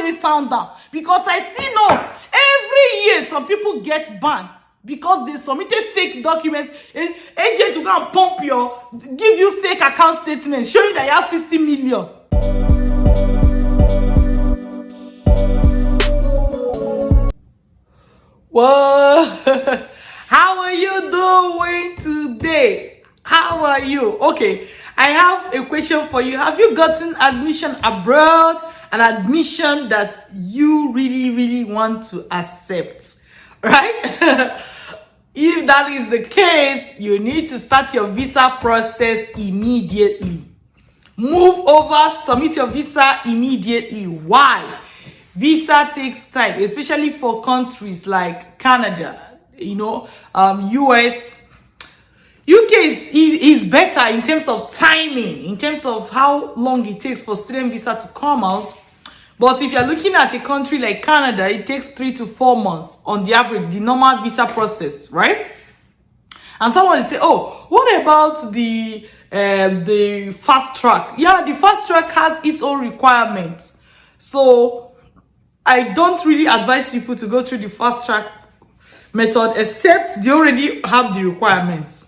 me sound down, because I still know every year some people get banned because they submitted fake documents. Agent will go and pump give you fake account statements showing that you have 60 million. Whoa. How are you doing today? How are you? Okay, I have a question for you. Have you gotten admission abroad? An admission that you really want to accept, right? If that is the case, you need to start your visa process immediately. Move over, submit your visa immediately. Why? Visa takes time, especially for countries like Canada, US. UK is better in terms of timing, in terms of how long it takes for student visa to come out. But if you're looking at a country like Canada, it takes 3 to 4 months on the average, the normal visa process, right? And someone will say, oh, what about the fast track? Yeah, the fast track has its own requirements. So I don't really advise people to go through the fast track method, except they already have the requirements.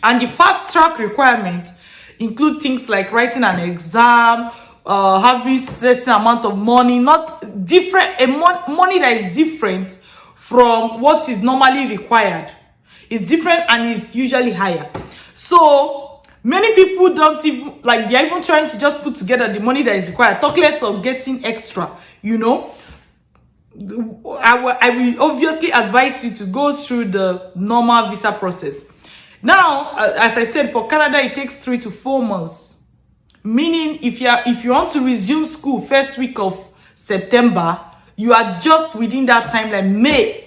And the fast track requirements include things like writing an exam, having certain amount of money, not different, money that is different from what is normally required. It's different and is usually higher. So many people don't even, they're even trying to just put together the money that is required, talk less of getting extra, I will obviously advise you to go through the normal visa process. Now, as I said, for Canada, it takes 3 to 4 months. Meaning, if you want to resume school first week of September, you are just within that timeline.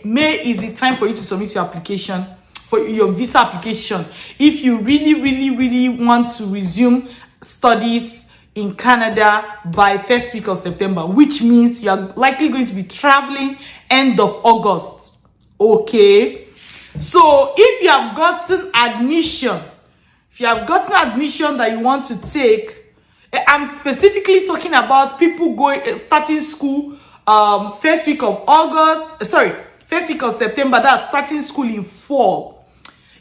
May is the time for you to submit your application, for your visa application. If you really want to resume studies in Canada by first week of September, which means you are likely going to be traveling end of August. Okay? So if you have gotten admission, that you want to take, I'm specifically talking about people starting school first week of September, that's starting school in fall.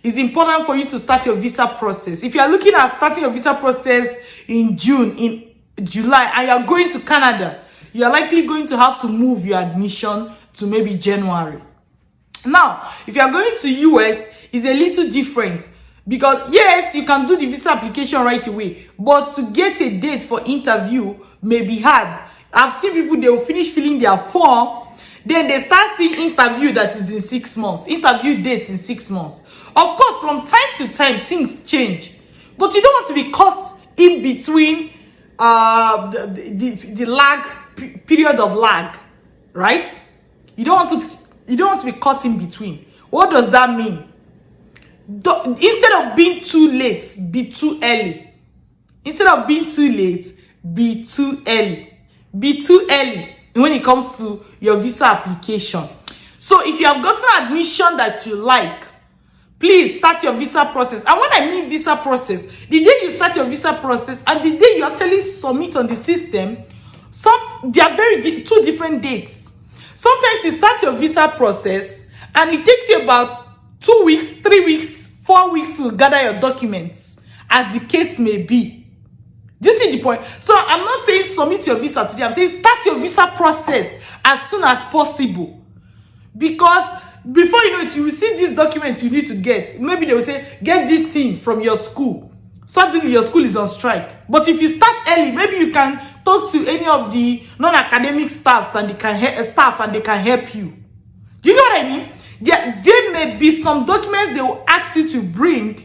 It's important for you to start your visa process. If you are looking at starting your visa process in June, in July, and you are going to Canada, you are likely going to have to move your admission to maybe January. Now, if you are going to US, it's a little different, because yes, you can do the visa application right away, but to get a date for interview may be hard. I've seen people, they will finish filling their form, then they start seeing interview that is in 6 months, interview dates in 6 months. Of course, from time to time, things change, but you don't want to be caught in between the period of lag, right? You don't want to be caught in between. What does that mean? Instead of being too late, be too early. Instead of being too late, be too early. Be too early when it comes to your visa application. So if you have gotten admission that you like, please start your visa process. And when I mean visa process, the day you start your visa process and the day you actually submit on the system, they are two different dates. Sometimes you start your visa process and it takes you about 2 weeks, 3 weeks, 4 weeks to gather your documents, as the case may be. Do you see the point? So I'm not saying submit your visa today. I'm saying start your visa process as soon as possible. Because before you know it, you will see these documents you need to get. Maybe they will say, get this thing from your school. Suddenly your school is on strike. But if you start early, maybe you can talk to any of the non-academic staffs and they can help you. Do you know what I mean? There may be some documents they will ask you to bring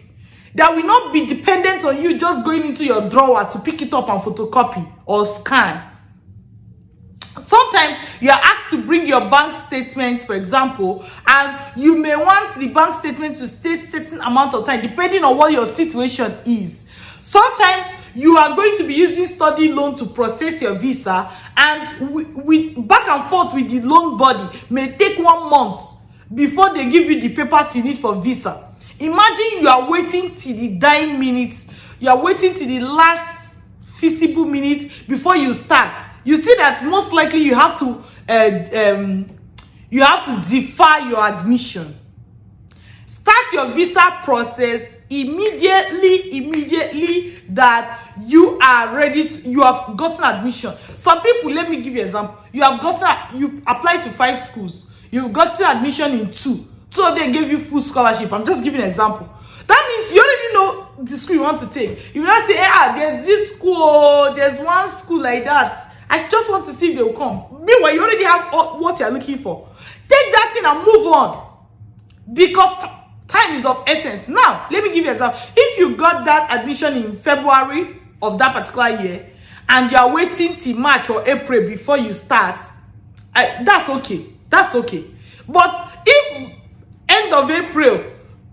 that will not be dependent on you just going into your drawer to pick it up and photocopy or scan. Sometimes you are asked to bring your bank statement, for example, and you may want the bank statement to stay a certain amount of time depending on what your situation is. Sometimes you are going to be using study loan to process your visa, and with back and forth with the loan body may take 1 month before they give you the papers you need for visa. Imagine you are waiting till the dying minutes, you are waiting till the last feasible minute before you start, you see that most likely you have to defer your admission. Start your visa process immediately that you are ready to, you have gotten admission. Some people, let me give you an example. You applied to 5 schools. You've gotten admission in 2. 2 of them gave you full scholarship. I'm just giving an example. That means you already know the school you want to take. You will not say, there's this school, there's one school like that. I just want to see if they will come. Meanwhile, you already have what you're looking for. Take that thing and move on. Because time is of essence. Now, let me give you an example. If you got that admission in February of that particular year, and you are waiting till March or April before you start, that's okay. That's okay. But if end of April,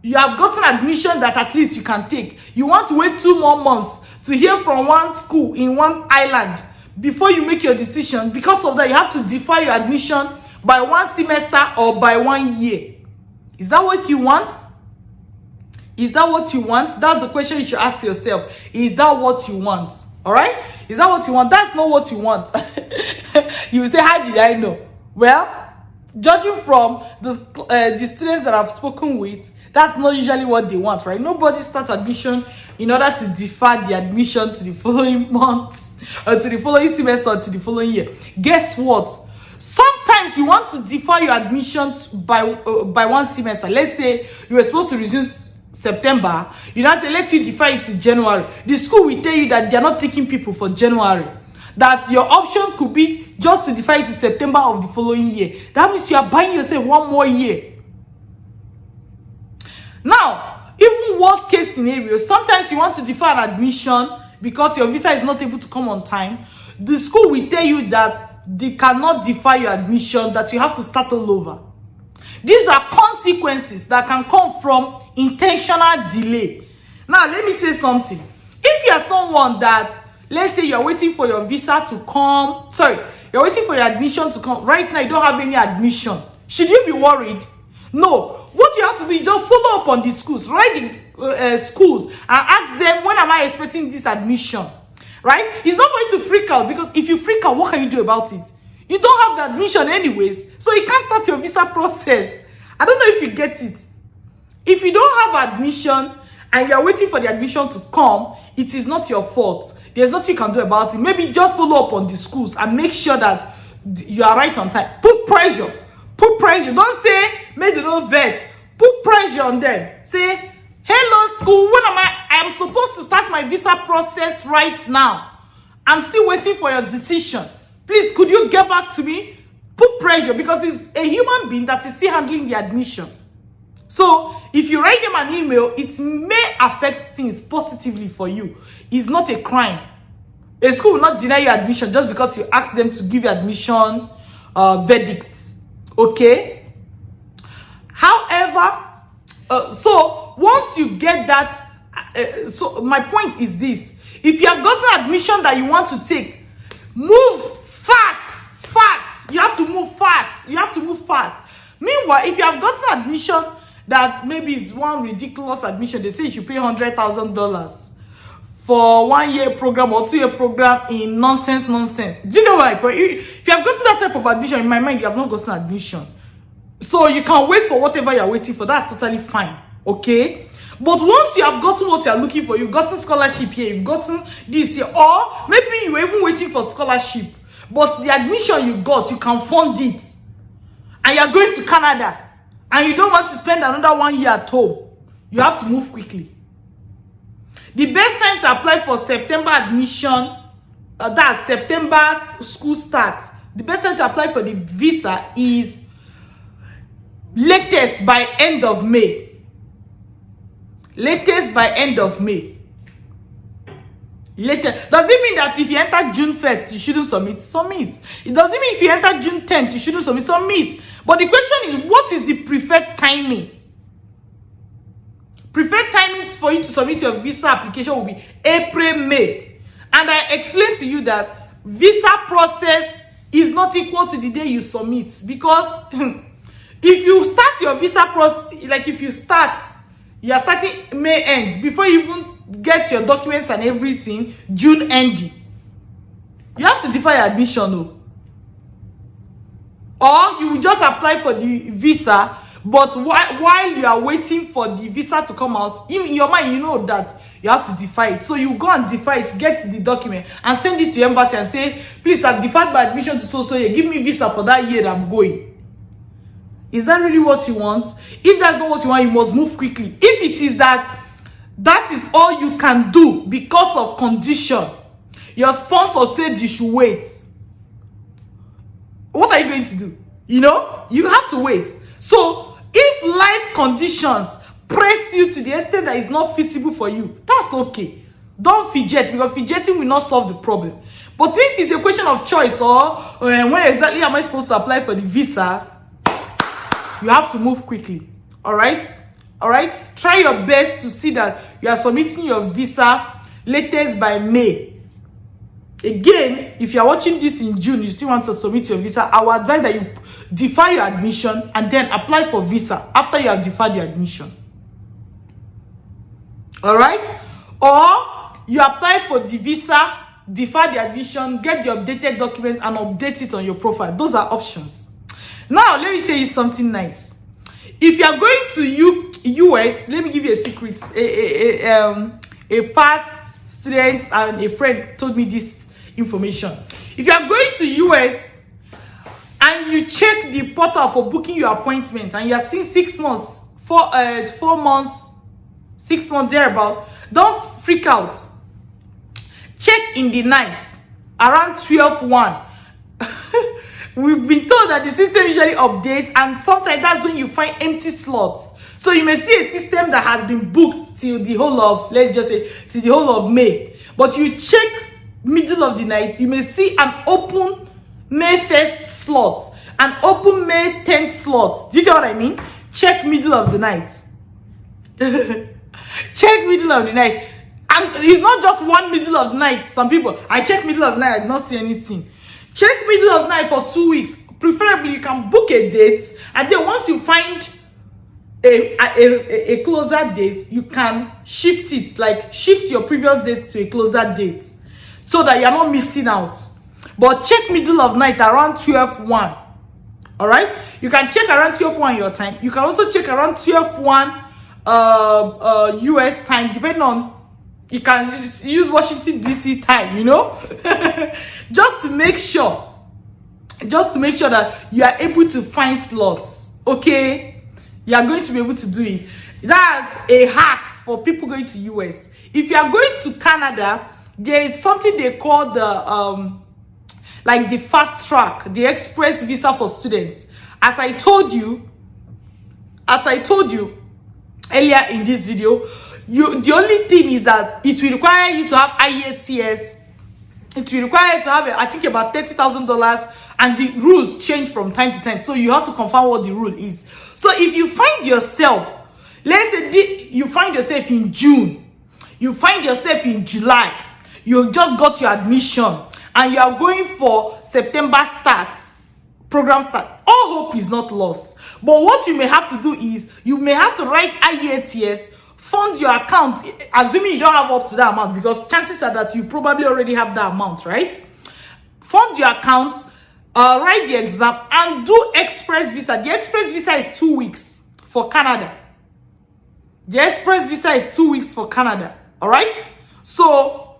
you have gotten admission that at least you can take, you want to wait 2 more months to hear from one school in one island before you make your decision. Because of that, you have to defer your admission by 1 semester or by 1 year. Is that what you want? Is that what you want? That's the question you should ask yourself. Is that what you want? All right? Is that what you want? That's not what you want. You will say, how did I know? Well, judging from the students that I've spoken with, that's not usually what they want, right? Nobody starts admission in order to defer the admission to the following month, or to the following semester, or to the following year. Guess what? Sometimes you want to defer your admission by 1 semester. Let's say you were supposed to resume September. You now say, let you defer it to January. The school will tell you that they're not taking people for January. That your option could be just to defer it to September of the following year. That means you are buying yourself 1 more year. Now, even worst case scenario, sometimes you want to defer an admission because your visa is not able to come on time. The school will tell you that they cannot defer your admission, that you have to start all over. These are consequences that can come from intentional delay. Now, let me say something. If you are someone that, let's say you're waiting for your visa to come, you're waiting for your admission to come. Right now, you don't have any admission. Should you be worried? No. What you have to do is just follow up on the schools. Write the schools and ask them, when am I expecting this admission? Right? It's not for you to freak out, because if you freak out, what can you do about it? You don't have the admission anyways, so you can't start your visa process. I don't know if you get it. If you don't have admission and you're waiting for the admission to come, it is not your fault. There's nothing you can do about it. Maybe just follow up on the schools and make sure that you are right on time. Put pressure. Put pressure. Don't say, make the no verse. Put pressure on them. Say, hello school, when am I am supposed to start my visa process right now. I'm still waiting for your decision. Please, could you get back to me? Put pressure, because it's a human being that is still handling the admission. So, if you write them an email, it may affect things positively for you. It's not a crime. A school will not deny you admission just because you ask them to give you admission verdicts. Okay? However, so once you get that, so my point is this. If you have gotten admission that you want to take, move fast. You have to move fast. Meanwhile, if you have gotten admission that maybe it's one ridiculous admission, they say you should pay $100,000 for 1 year program or 2 year program in nonsense. Do you get what I point? If you have gotten that type of admission, in my mind, you have not gotten admission. So you can wait for whatever you're waiting for. That's totally fine. Okay? But once you have gotten what you're looking for, you've gotten scholarship here, you've gotten this here, or maybe you were even waiting for scholarship, but the admission you got, you can fund it, and you're going to Canada, and you don't want to spend another 1 year at home, you have to move quickly. The best time to apply for September admission, that's September school start. The best time to apply for the visa is latest by end of May. Latest by end of May. Latest. Does it mean that if you enter June 1st, you shouldn't submit? Submit. It doesn't mean if you enter June 10th, you shouldn't submit? Submit. But the question is, what is the preferred timing? Preferred timing for you to submit your visa application will be April, May. And I explained to you that visa process is not equal to the day you submit. Because if you start your visa process, like if you start, you are starting May end, before you even get your documents and everything, June ending. have to defer your admission, no. Or you will just apply for the visa, but while you are waiting for the visa to come out, in your mind, you know that you have to defer it. So you go and defer it, get the document, and send it to embassy and say, please, I've deferred my admission to so year. Give me visa for that year I'm going. Is that really what you want? If that's not what you want, you must move quickly. If it is that is all you can do because of condition, your sponsor said you should wait, what are you going to do? You know, you have to wait. So if life conditions press you to the extent that it's not feasible for you, that's okay. Don't fidget, because fidgeting will not solve the problem. But if it's a question of choice, or when exactly am I supposed to apply for the visa, you have to move quickly. All right, try your best to see that you are submitting your visa latest by May. Again, if you are watching this in June, you still want to submit your visa, I would advise that you defer your admission and then apply for visa after you have deferred your admission. All right, or you apply for the visa, defer the admission, get the updated document and update it on your profile. Those are options. Now let me tell you something nice. If you are going to US, let me give you a secret. A past student and a friend told me this information. If you are going to US and you check the portal for booking your appointment and you are seeing 6 months, 4 months, 6 months thereabout, don't freak out. Check in the night around 12:01. We've been told that the system usually updates, and sometimes that's when you find empty slots. So you may see a system that has been booked till the whole of, let's just say, till the whole of May. But you check middle of the night, you may see an open May 1st slot, an open May 10th slot. Do you get what I mean? Check middle of the night. Check middle of the night. And it's not just one middle of the night. Some people, I check middle of the night, I did not see anything. Check middle of the night for 2 weeks. Preferably, you can book a date, and then once you find a closer date, you can shift it, like shift your previous date to a closer date, so that you're not missing out. But check middle of night around 12:01. All right, you can check around 12:01 your time. You can also check around 12:01 US time, depending on, you can use Washington DC time, you know. just to make sure that you are able to find slots. Okay, you are going to be able to do it. That's a hack for people going to US. If you are going to Canada, there is something they call the like the fast track, the express visa for students. As I told you earlier in this video, the only thing is that it will require you to have IELTS. It will require you to have, I think, about $30,000, and the rules change from time to time. So you have to confirm what the rule is. So if you find yourself, let's say you find yourself in June, you find yourself in July, you just got your admission, and you are going for September program start, all hope is not lost. But what you may have to do is, you may have to write IELTS, fund your account, assuming you don't have up to that amount, because chances are that you probably already have that amount, right? Fund your account, write the exam, and do express visa. The express visa is 2 weeks for Canada. The express visa is 2 weeks for Canada. All right. So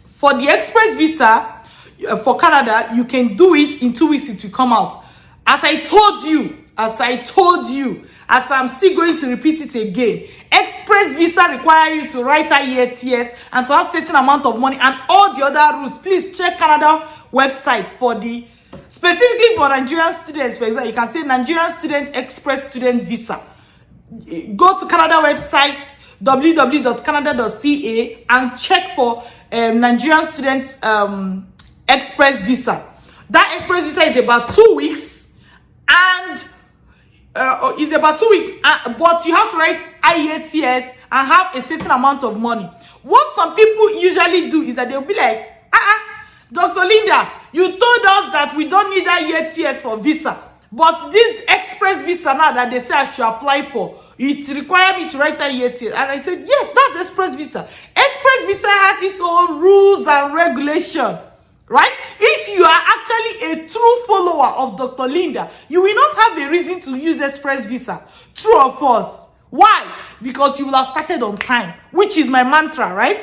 for the express visa for Canada, you can do it in 2 weeks. It will come out. As I told you, as I'm still going to repeat it again, express visa require you to write IELTS and to have certain amount of money and all the other rules. Please check Canada website for the, specifically for Nigerian students. For example, you can say Nigerian student express student visa. Go to Canada website, www.canada.ca, and check for Nigerian students express visa. That express visa is about 2 weeks, and but you have to write IELTS and have a certain amount of money. What some people usually do is that they'll be like, Dr. Linda, you told us that we don't need IELTS for visa, but this express visa now that they say I should apply for, it requires me to write IELTS. And I said, yes, that's express visa. Express visa has its own rules and regulation, right? If you are actually a true follower of Dr. Linda, you will not have a reason to use express visa. True or false? Why? Because you will have started on time, which is my mantra, right?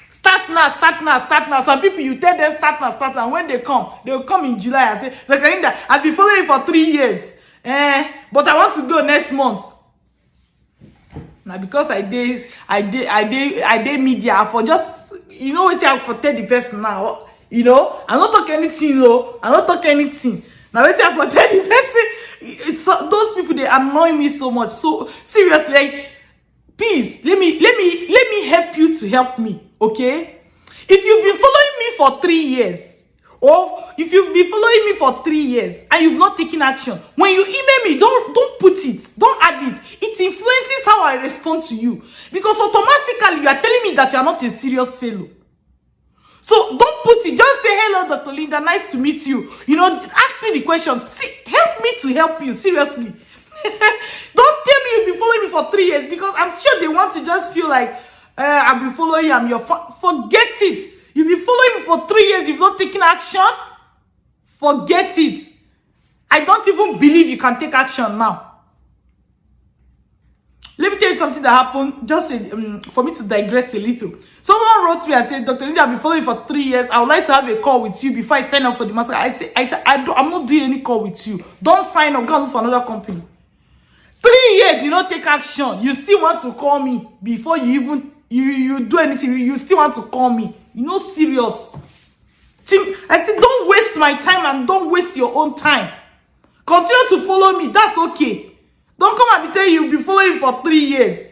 Start now, start now, start now. Some people, you tell them start now, start now. When they will come in July and say, Dr. Linda, I've been following you for 3 years. But I want to go next month. Now, because I did media for just, you know what I for tell the person now. You know, I don't talk anything, though. I don't talk anything. Now, what I for tell the person, those people, they annoy me so much. So seriously, like, please let me help you to help me, okay? If you've been following me for 3 years, or if you've been following me for 3 years and you've not taken action, when you email me, don't put it, don't add it. It influences how I respond to you, because automatically you are telling me that you are not a serious fellow. So don't put it. Just say, hello, Dr. Linda, nice to meet you. You know, ask me the question. See, help me to help you, seriously. Don't tell me you've been following me for 3 years, because I'm sure they want to just feel like I've been following you, I'm your forget it. You've been following me for 3 years, you've not taken action. Forget it. I don't even believe you can take action now. Let me tell you something that happened, just for me to digress a little. Someone wrote me and said, Dr. Linda, I've been following you for 3 years. I would like to have a call with you before I sign up for the master. I said, I'm not doing any call with you. Don't sign up, go and look for another company. 3 years, you don't take action. You still want to call me before you even you do anything. You still want to call me. You know, serious. I said, don't waste my time and don't waste your own time. Continue to follow me. That's okay. Don't come and be telling you've been following for 3 years.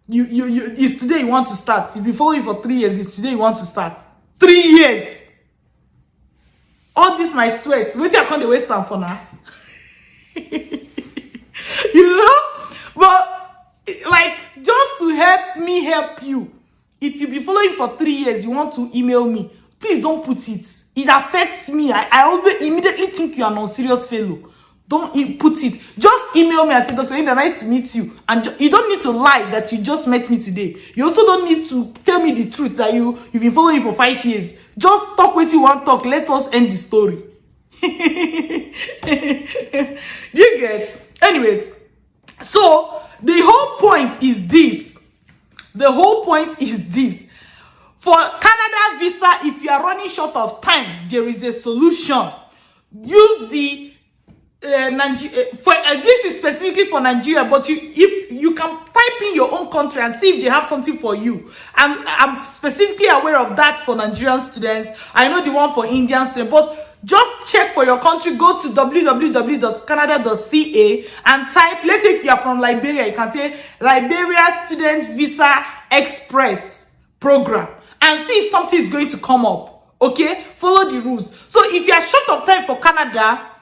It's today you want to start. You've been following for 3 years. It's today you want to start. 3 years. All this my sweat. Wait till I can't waste time for now. You know? But like, just to help me help you. If you've been following for 3 years, you want to email me, please don't put it. It affects me. I always immediately think you are an unserious fellow. Don't put it. Just email me and say, Dr. Linda, nice to meet you. And you don't need to lie that you just met me today. You also don't need to tell me the truth that you've been following for 5 years. Just talk what you want to talk. Let us end the story. Do you get? Anyways, so the whole point is this. The whole point is this. For Canada visa, if you are running short of time, there is a solution. Use the this is specifically for Nigeria, but if you can type in your own country and see if they have something for you. I'm specifically aware of that for Nigerian students. I know the one for Indian students, but just check for your country. Go to www.canada.ca and type, let's say if you are from Liberia, you can say Liberia Student Visa Express Program and see if something is going to come up. Okay, follow the rules. So if you are short of time for Canada,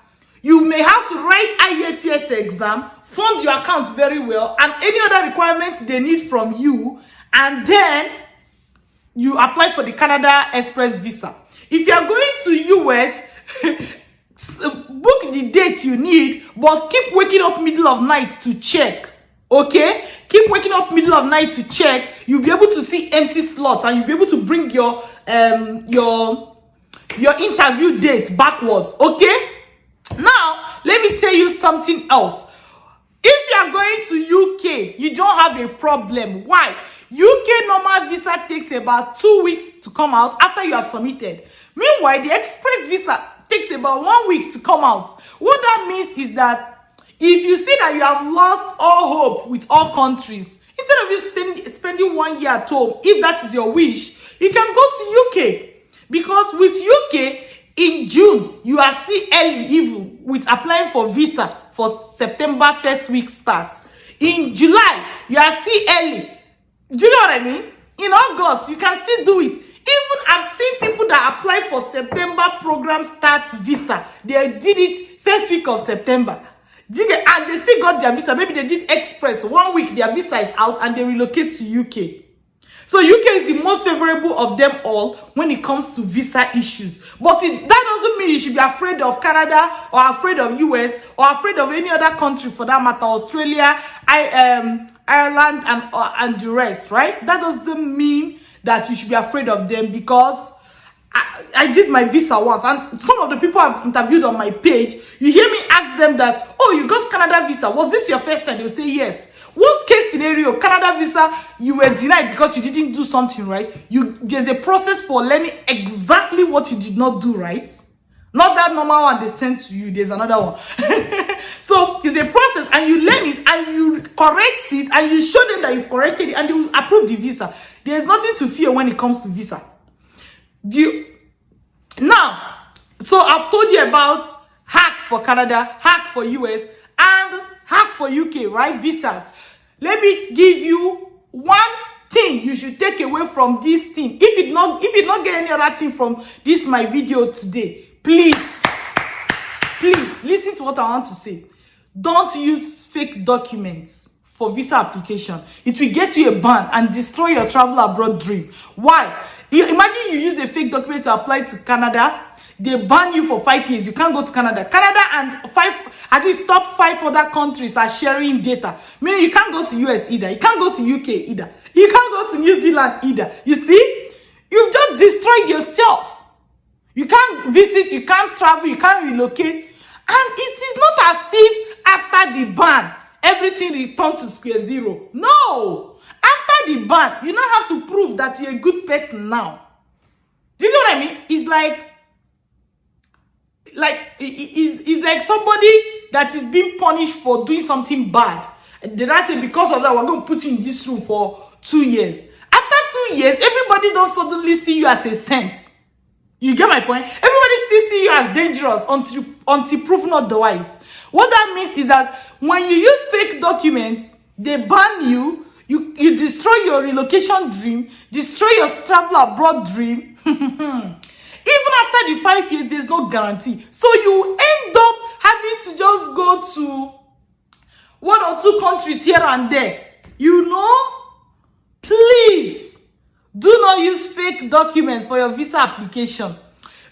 you may have to write IELTS exam, fund your account very well, and any other requirements they need from you, and then you apply for the Canada Express visa. If you are going to US, book the date you need, but keep waking up middle of night to check. Okay? Keep waking up middle of night to check. You'll be able to see empty slots, and you'll be able to bring your interview date backwards. Okay? Now, let me tell you something else. If you are going to UK, you don't have a problem. Why? UK normal visa takes about 2 weeks to come out after you have submitted. Meanwhile, the express visa takes about 1 week to come out. What that means is that if you see that you have lost all hope with all countries, instead of you spending 1 year at home, if that is your wish, you can go to UK. Because with UK, in June, you are still early even with applying for visa for September first week starts. In July, you are still early. Do you know what I mean? In August, you can still do it. Even I've seen people that apply for September program starts visa. They did it first week of September. And they still got their visa. Maybe they did express. 1 week, their visa is out and they relocate to UK. So UK is the most favorable of them all when it comes to visa issues. But that doesn't mean you should be afraid of Canada or afraid of US or afraid of any other country for that matter. Australia, Ireland, and the rest, right? That doesn't mean that you should be afraid of them, because I did my visa once, and some of the people I've interviewed on my page, you hear me ask them that, oh, you got Canada visa. Was this your first time? They'll say yes. Worst case scenario, Canada visa, you were denied because you didn't do something right. There's a process for learning exactly what you did not do right. Not that normal one they sent to you. There's another one. So it's a process, and you learn it, and you correct it, and you show them that you've corrected it, and they will approve the visa. There's nothing to fear when it comes to visa. Now, so I've told you about hack for Canada, hack for US, and hack for UK, right? Visas. Let me give you one thing you should take away from this thing. If you not get any other thing from this my video today, please listen to what I want to say. Don't use fake documents for visa application. It will get you a ban and destroy your travel abroad dream. Why? Imagine you use a fake document to apply to Canada. They ban you for 5 years. You can't go to Canada. Canada and at least top 5 other countries are sharing data. Meaning you can't go to US either. You can't go to UK either. You can't go to New Zealand either. You see? You've just destroyed yourself. You can't visit, you can't travel, you can't relocate. And it is not as if after the ban, everything returned to square zero. No! After the ban, you now have to prove that you're a good person now. Do you know what I mean? It's like somebody that is being punished for doing something bad. Did I say because of that, we're going to put you in this room for 2 years? After 2 years, everybody don't suddenly see you as a saint. You get my point? Everybody still see you as dangerous until proven otherwise. What that means is that when you use fake documents, they ban you, you destroy your relocation dream, destroy your travel abroad dream. Even after the 5 years, there's no guarantee. So you end up having to just go to 1 or 2 countries here and there. You know? Please, do not use fake documents for your visa application.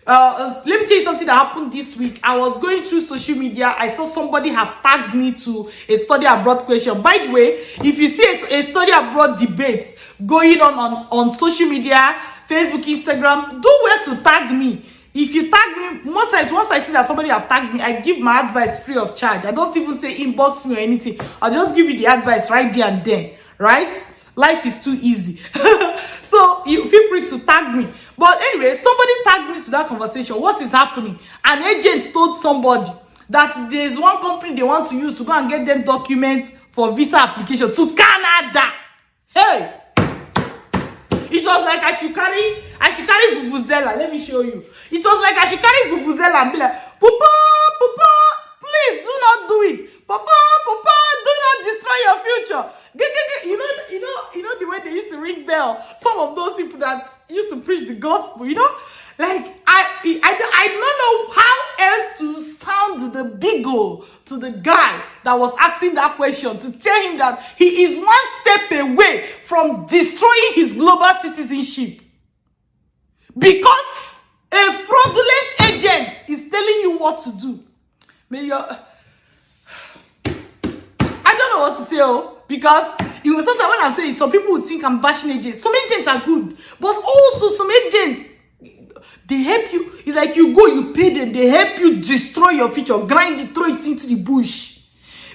Let me tell you something that happened this week. I was going through social media. I saw somebody have tagged me to a study abroad question. By the way, if you see a study abroad debate going on social media, Facebook, Instagram, do well to tag me. If you tag me, most times once I see that somebody have tagged me, I give my advice free of charge. I don't even say inbox me or anything. I'll just give you the advice right there and then, right? Life is too easy. So you feel free to tag me. But anyway, somebody tagged me to that conversation. What is happening? An agent told somebody that there's one company they want to use to go and get them documents for visa application to Canada. Hey! It was like I should carry Vuvuzela. Let me show you. It was like I should carry Vuvuzela and be like, Papa, please do not do it. Papa, do not destroy your future. You know the way they used to ring bell. Some of those people that used to preach the gospel, you know, like I don't know how else to sound the bigo to the guy that was asking that question, to tell him that he is 1 step away from destroying his global citizenship because a fraudulent agent is telling you what to do. I don't know what to say, because sometimes when I'm saying, some people would think I'm bashing agents. Some agents are good, but also some agents, they help you. It's like you go, you pay them, they help you destroy your future, grind it, throw it into the bush.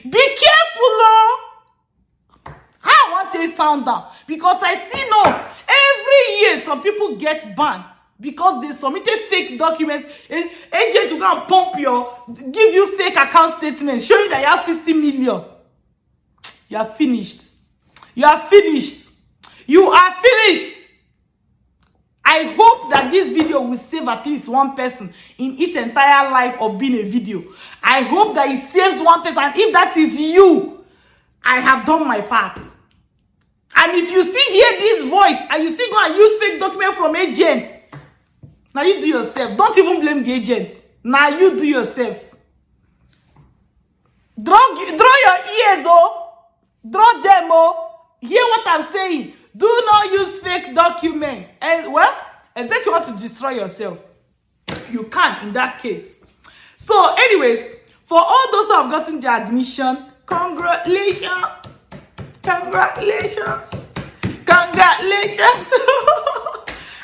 Be careful, I want to sound down, because I still know every year some people get banned because they submitted fake documents. Agents will go and pump give you fake account statements showing that you have 60 million. You are finished. You are finished. You are finished. I hope that this video will save at least one person in its entire life of being a video. I hope that it saves one person. And if that is you, I have done my part. And if you still hear this voice and you still go and use fake document from agent, now you do yourself. Don't even blame the agent. Now you do yourself. Draw your ears, draw them, hear what I'm saying. Do not use fake document. And well, except you want to destroy yourself, you can in that case. So anyways, for all those who have gotten the admission, congratulations.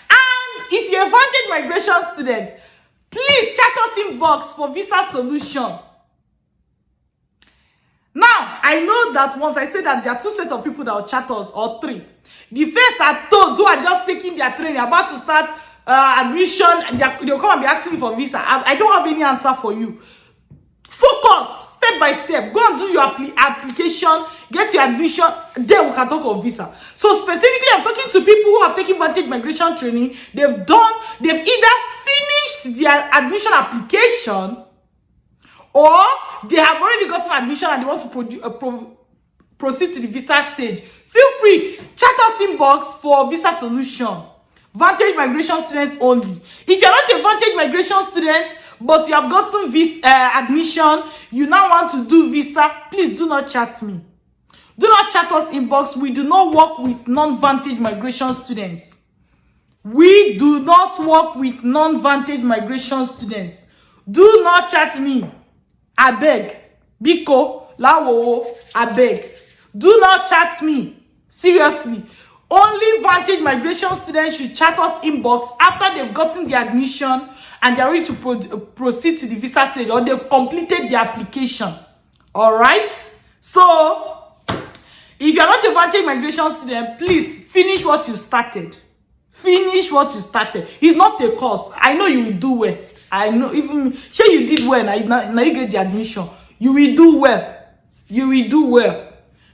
And if you're a Vantage migration student, please chat us inbox for visa solution. Now, I know that once I say that there are 2 sets of people that will chat us, or 3. The first are those who are just taking their training, about to start admission, they'll come and be asking me for visa. I don't have any answer for you. Focus, step by step. Go and do your application, get your admission, then we can talk of visa. So specifically, I'm talking to people who have taken Vantage migration training. They've either finished their admission application, or they have already gotten admission and they want to proceed to the visa stage. Feel free, chat us inbox for visa solution. Vantage migration students only. If you're not a Vantage migration student, but you have gotten admission, you now want to do visa, please do not chat me. Do not chat us inbox. We do not work with non-Vantage migration students. We do not work with non-Vantage migration students. Do not chat me. I beg. Biko, lawo, I beg. Do not chat me. Seriously. Only Vantage migration students should chat us inbox after they've gotten the admission and they're ready to proceed to the visa stage, or they've completed the application. All right? So, if you're not a Vantage migration student, please finish what you started. Finish what you started. It's not a course. I know you will do well. I know, even sure you did well. Now you get the admission. You will do well. You will do well.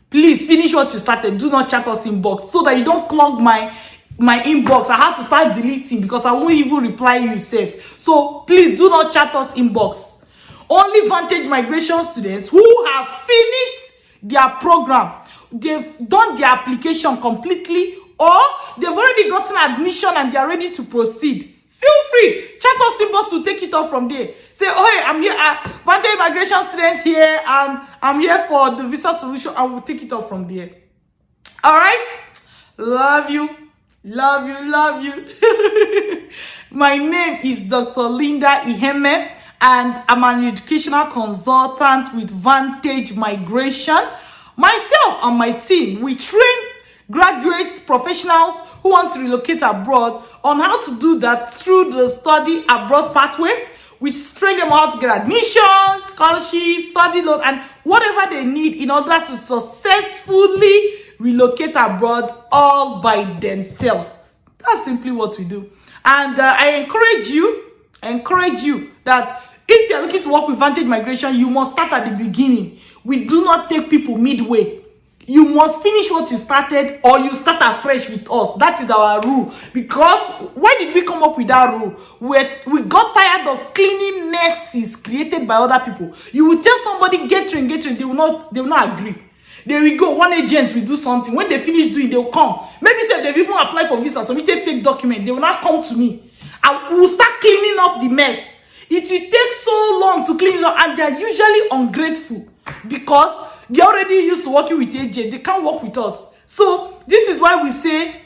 Please finish what you started. Do not chat us inbox so that you don't clog my inbox. I have to start deleting because I won't even reply you safe. So please do not chat us inbox. Only Vantage migration students who have finished their program, they've done their application completely, or they've already gotten admission and they're ready to proceed. Feel free. Chat us inbox, will take it off from there. Say, oh, hey, I'm here, Vantage migration student here, and I'm here for the visa solution. I will take it off from there. All right? Love you. Love you. Love you. My name is Dr. Linda Iheme, and I'm an educational consultant with Vantage Migration. Myself and my team, we train graduates, professionals who want to relocate abroad on how to do that through the study abroad pathway. We train them how to get admission, scholarship, study loan, and whatever they need in order to successfully relocate abroad all by themselves. That's simply what we do. And I encourage you that if you're looking to work with Vantage Migration, you must start at the beginning. We do not take people midway. You must finish what you started, or you start afresh with us. That is our rule. Because why did we come up with that rule? We got tired of cleaning messes created by other people. You will tell somebody, get trained, they will not agree. They will go, one agent will do something. When they finish doing, they will come. Maybe say they've even applied for visa, submitted fake document. They will not come to me. I will start cleaning up the mess. It will take so long to clean it up, and they are usually ungrateful because they're already used to working with agents. They can't work with us. So this is why we say,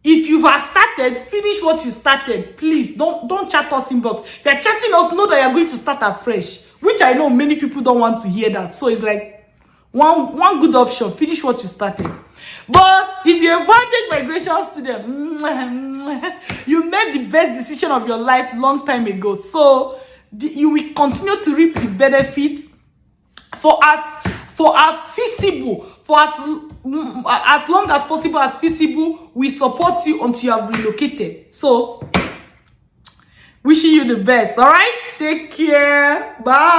if you have started, finish what you started. Please don't chat us inbox. If you're chatting us, know that you're going to start afresh, which I know many people don't want to hear that. So it's like one good option. Finish what you started. But if you're a Vantage migration student, you made the best decision of your life long time ago. So you will continue to reap the benefits for as feasible, for as long as possible as feasible. We support you until you have relocated. So wishing you the best. All right, take care. Bye.